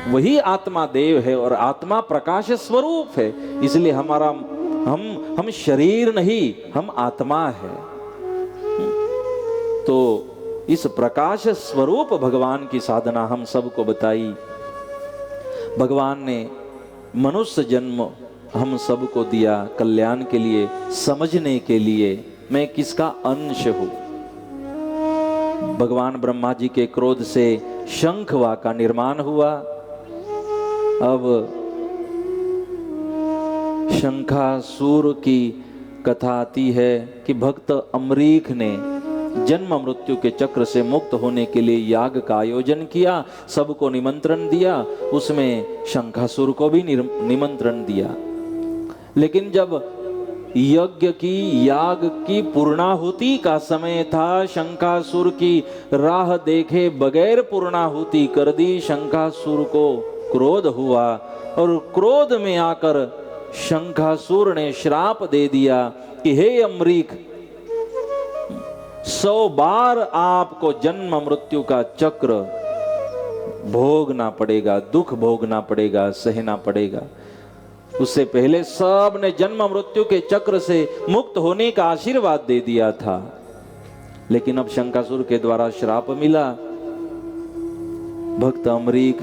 वही आत्मा देव है और आत्मा प्रकाश स्वरूप है। इसलिए हमारा हम शरीर नहीं, हम आत्मा है। तो इस प्रकाश स्वरूप भगवान की साधना हम सबको बताई। भगवान ने मनुष्य जन्म हम सबको दिया कल्याण के लिए, समझने के लिए मैं किसका अंश हूं। भगवान ब्रह्मा जी के क्रोध से शंखवा का निर्माण हुआ। अब शंखासुर की कथा आती है कि भक्त अमरीक ने जन्म मृत्यु के चक्र से मुक्त होने के लिए याग का आयोजन किया, सबको निमंत्रण दिया, उसमें शंखासुर को भी निमंत्रण दिया। लेकिन जब यज्ञ की याग की पूर्णाहुति का समय था, शंखासुर की राह देखे बगैर पूर्णाहुति कर दी। शंखासुर को क्रोध हुआ और क्रोध में आकर शंखासुर ने श्राप दे दिया कि हे अमरीक, 100 बार आपको जन्म मृत्यु का चक्र भोगना पड़ेगा, दुख भोगना पड़ेगा, सहना पड़ेगा। उससे पहले सब ने जन्म मृत्यु के चक्र से मुक्त होने का आशीर्वाद दे दिया था, लेकिन अब शंखासुर के द्वारा श्राप मिला। भक्त अमरीक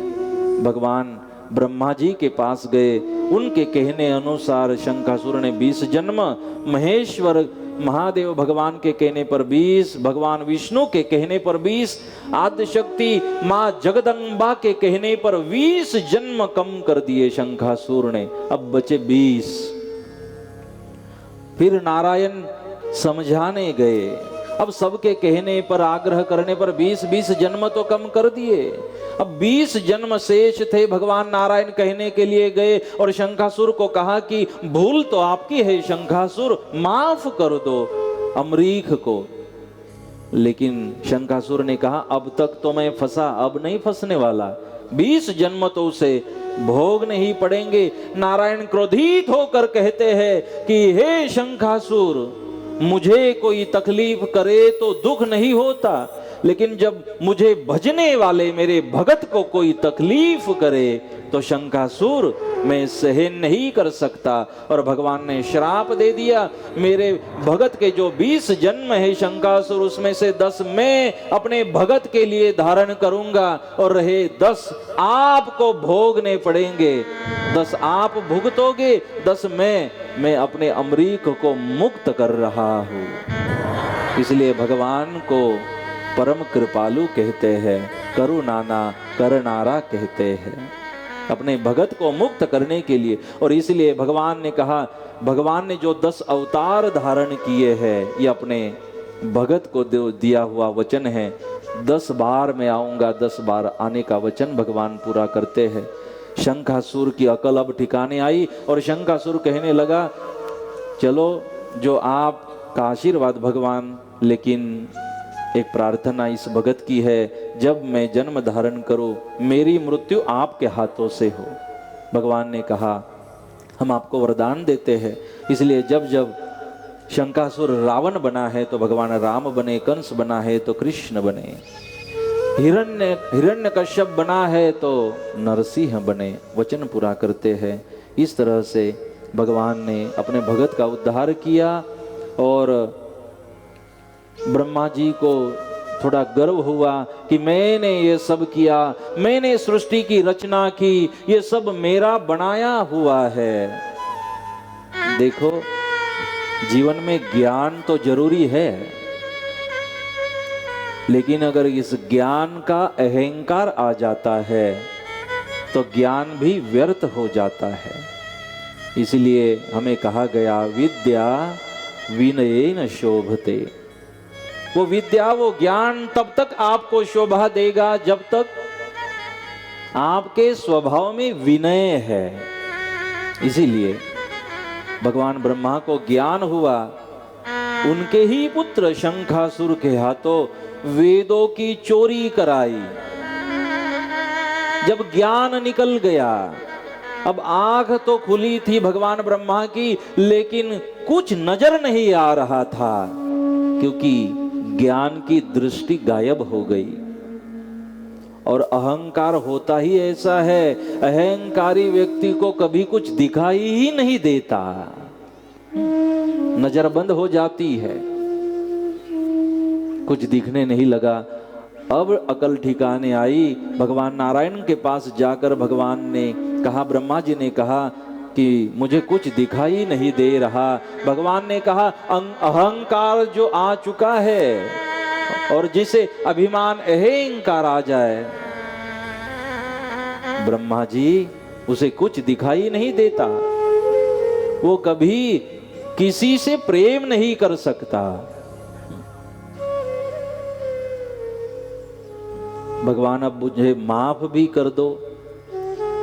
भगवान ब्रह्मा जी के पास गए। उनके कहने अनुसार शंखासुर ने 20 जन्म, महेश्वर महादेव भगवान के कहने पर 20, भगवान विष्णु के कहने पर 20, आदिशक्ति मां जगदम्बा के कहने पर 20 जन्म कम कर दिए शंखासुर ने। अब बचे 20। फिर नारायण समझाने गए। अब सबके कहने पर, आग्रह करने पर 20 जन्म तो कम कर दिए। अब 20 जन्म शेष थे। भगवान नारायण कहने के लिए गए और शंखासुर को कहा कि भूल तो आपकी है शंखासुर, माफ कर दो अमरीक को। लेकिन शंखासुर ने कहा अब तक तो मैं फंसा, अब नहीं फंसने वाला। 20 जन्म तो उसे भोगने ही पड़ेंगे। नारायण क्रोधित होकर कहते हैं कि हे शंखासुर, मुझे कोई तकलीफ करे तो दुख नहीं होता, लेकिन जब मुझे भजने वाले मेरे भगत को कोई तकलीफ करे तो शंखासुर मैं सहन नहीं कर सकता। और भगवान ने श्राप दे दिया, मेरे भगत के जो 20 जन्म है शंखासुर, उसमें से 10 मैं अपने भगत के लिए धारण करूंगा और रहे 10 आपको भोगने पड़ेंगे। 10 आप भुगतोगे, 10 मैं अपने अमरीक को मुक्त कर रहा हूं। इसलिए भगवान को परम कृपालु कहते हैं, करुणाना करनारा कहते हैं, अपने भगत को मुक्त करने के लिए। और इसलिए भगवान ने कहा, भगवान ने जो 10 अवतार धारण किए हैं, ये अपने भगत को दिया हुआ वचन है। 10 बार मैं आऊंगा, 10 बार आने का वचन भगवान पूरा करते हैं। शंखासुर की अकल अब ठिकाने आई और शंखासुर कहने लगा, चलो जो आपका आशीर्वाद भगवान, लेकिन एक प्रार्थना इस भगत की है, जब मैं जन्म धारण करूं मेरी मृत्यु आपके हाथों से हो। भगवान ने कहा, हम आपको वरदान देते हैं। इसलिए जब जब शंखासुर रावण बना है तो भगवान राम बने, कंस बना है तो कृष्ण बने, हिरण्यकश्यप बना है तो नरसिंह बने, वचन पूरा करते हैं। इस तरह से भगवान ने अपने भगत का उद्धार किया। और ब्रह्मा जी को थोड़ा गर्व हुआ कि मैंने ये सब किया, मैंने सृष्टि की रचना की, ये सब मेरा बनाया हुआ है। देखो, जीवन में ज्ञान तो जरूरी है, लेकिन अगर इस ज्ञान का अहंकार आ जाता है तो ज्ञान भी व्यर्थ हो जाता है। इसलिए हमें कहा गया, विद्या विनयेन शोभते। वो विद्या, वो ज्ञान तब तक आपको शोभा देगा जब तक आपके स्वभाव में विनय है। इसीलिए भगवान ब्रह्मा को ज्ञान हुआ, उनके ही पुत्र शंखासुर के हाथों वेदों की चोरी कराई। जब ज्ञान निकल गया, अब आंख तो खुली थी भगवान ब्रह्मा की, लेकिन कुछ नजर नहीं आ रहा था, क्योंकि ज्ञान की दृष्टि गायब हो गई। और अहंकार होता ही ऐसा है, अहंकारी व्यक्ति को कभी कुछ दिखाई ही नहीं देता, नजर बंद हो जाती है, कुछ दिखने नहीं लगा। अब अकल ठिकाने आई, भगवान नारायण के पास जाकर भगवान ने कहा, ब्रह्मा जी ने कहा कि मुझे कुछ दिखाई नहीं दे रहा। भगवान ने कहा, अहंकार जो आ चुका है और जिसे अभिमान अहंकार आ जाए, ब्रह्मा जी उसे कुछ दिखाई नहीं देता, वो कभी किसी से प्रेम नहीं कर सकता। भगवान अब मुझे माफ भी कर दो।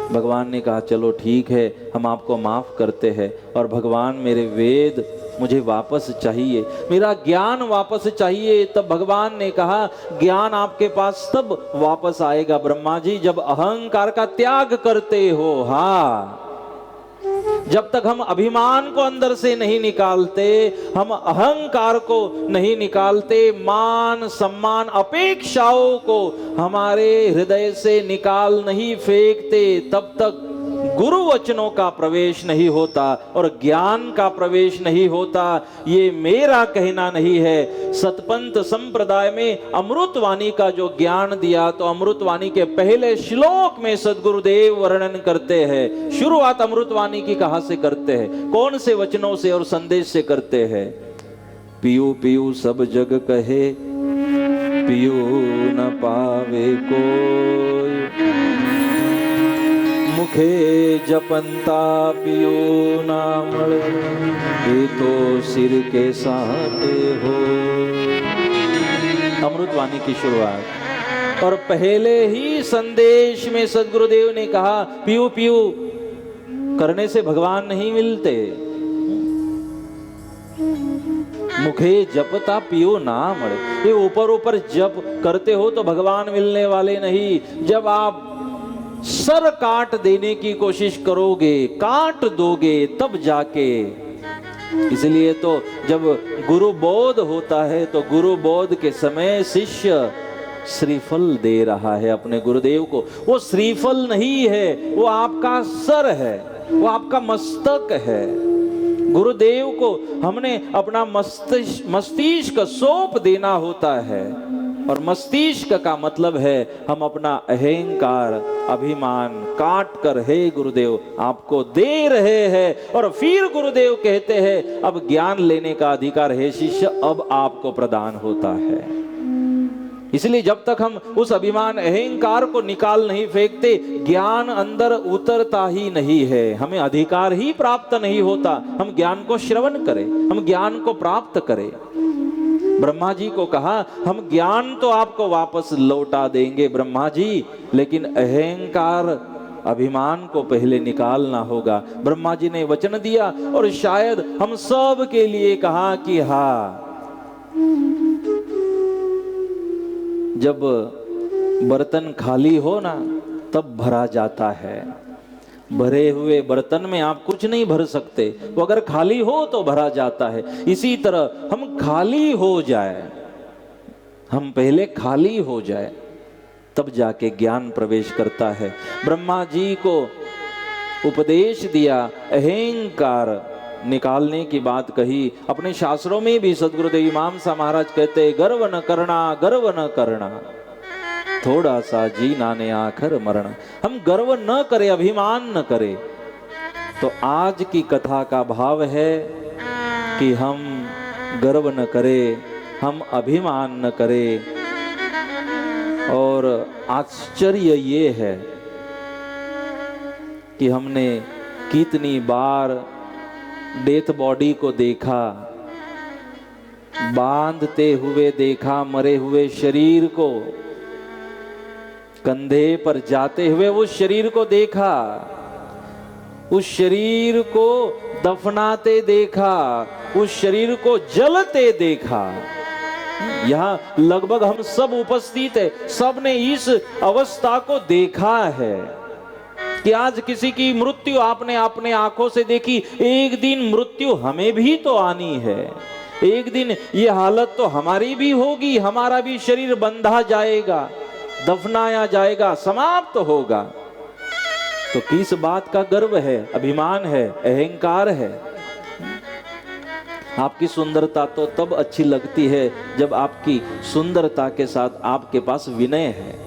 भगवान ने कहा, चलो ठीक है, हम आपको माफ करते हैं। और भगवान, मेरे वेद मुझे वापस चाहिए, मेरा ज्ञान वापस चाहिए। तब भगवान ने कहा, ज्ञान आपके पास तब वापस आएगा ब्रह्मा जी जब अहंकार का त्याग करते हो। हाँ, जब तक हम अभिमान को अंदर से नहीं निकालते, हम अहंकार को नहीं निकालते, मान सम्मान अपेक्षाओं को हमारे हृदय से निकाल नहीं फेंकते, तब तक गुरु वचनों का प्रवेश नहीं होता और ज्ञान का प्रवेश नहीं होता। ये मेरा कहना नहीं है। सतपंथ संप्रदाय में अमृतवाणी का जो ज्ञान दिया, तो अमृतवाणी के पहले श्लोक में सद्गुरुदेव वर्णन करते हैं। शुरुआत अमृतवाणी की कहां से करते हैं, कौन से वचनों से और संदेश से करते हैं? पियू पियू सब जग कहे, पियू न पावे कोई, मुखे जपंता पियो नाम, ये तो सिर के साथे हो। अमृतवाणी की शुरुआत, और पहले ही संदेश में सद्गुरुदेव ने कहा, पियो पियो करने से भगवान नहीं मिलते, मुखे जपता पियो नाम। ये ऊपर ऊपर जप करते हो तो भगवान मिलने वाले नहीं। जब आप सर काट देने की कोशिश करोगे, काट दोगे, तब जाके। इसलिए तो जब गुरु बोध होता है तो गुरु बोध के समय शिष्य श्रीफल दे रहा है अपने गुरुदेव को। वो श्रीफल नहीं है, वो आपका सर है, वो आपका मस्तक है। गुरुदेव को हमने अपना मस्तिष्क सौंप देना होता है। और मस्तिष्क का मतलब है हम अपना अहंकार, अभिमान काट कर हे गुरुदेव आपको दे रहे हैं। और फिर गुरुदेव कहते हैं अब ज्ञान लेने का अधिकार है शिष्य, अब आपको प्रदान होता है। इसलिए जब तक हम उस अभिमान अहंकार को निकाल नहीं फेंकते, ज्ञान अंदर उतरता ही नहीं है, हमें अधिकार ही प्राप्त नहीं होता। हम ज्ञान को श्रवण करें, हम ज्ञान को प्राप्त करें। ब्रह्मा जी को कहा हम ज्ञान तो आपको वापस लौटा देंगे ब्रह्मा जी, लेकिन अहंकार अभिमान को पहले निकालना होगा। ब्रह्मा जी ने वचन दिया और शायद हम सब के लिए कहा कि हाँ, जब बर्तन खाली हो ना तब भरा जाता है। भरे हुए बर्तन में आप कुछ नहीं भर सकते, वो अगर खाली हो तो भरा जाता है। इसी तरह हम खाली हो जाए, हम पहले खाली हो जाए तब जाके ज्ञान प्रवेश करता है। ब्रह्मा जी को उपदेश दिया, अहंकार निकालने की बात कही। अपने शास्त्रों में भी सदगुरुदेव इमाम साहब महाराज कहते गर्व न करना, गर्व न करना, थोड़ा सा जीना ने आखिर मरण। हम गर्व न करें, अभिमान न करें। तो आज की कथा का भाव है कि हम गर्व न करें, हम अभिमान न करें। और आश्चर्य ये है कि हमने कितनी बार डेथ बॉडी को देखा, बांधते हुए देखा, मरे हुए शरीर को, कंधे पर जाते हुए उस शरीर को देखा, उस शरीर को दफनाते देखा, उस शरीर को जलते देखा। यहाँ लगभग हम सब उपस्थित है, सब ने इस अवस्था को देखा है कि आज किसी की मृत्यु आपने अपने आंखों से देखी। एक दिन मृत्यु हमें भी तो आनी है, एक दिन ये हालत तो हमारी भी होगी, हमारा भी शरीर बंधा जाएगा, दफनाया जाएगा, समाप्त होगा। तो किस बात का गर्व है, अभिमान है, अहंकार है? आपकी सुंदरता तो तब अच्छी लगती है जब आपकी सुंदरता के साथ आपके पास विनय है।